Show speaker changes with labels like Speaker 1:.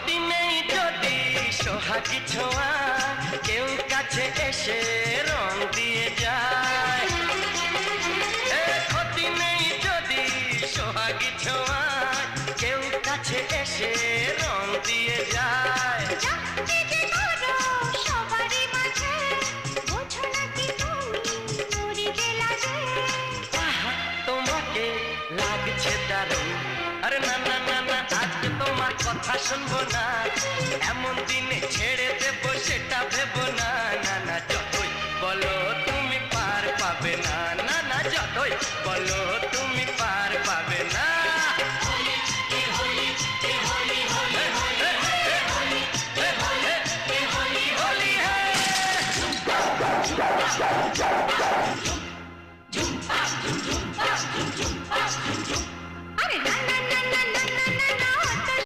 Speaker 1: ক্ষতি নেই যদি সোহাগী ছোঁয়া কেউ কাছে এসে রং দিয়ে যায়। ক্ষতি নেই যদি সোহাগী ছোঁয়া কেউ কাছে এসে রং দিয়ে যায়। তোমাকে লাগছে দারুণ, আরে না না না না, আজকে তোমার কথা শুনবো না, এমন দিনে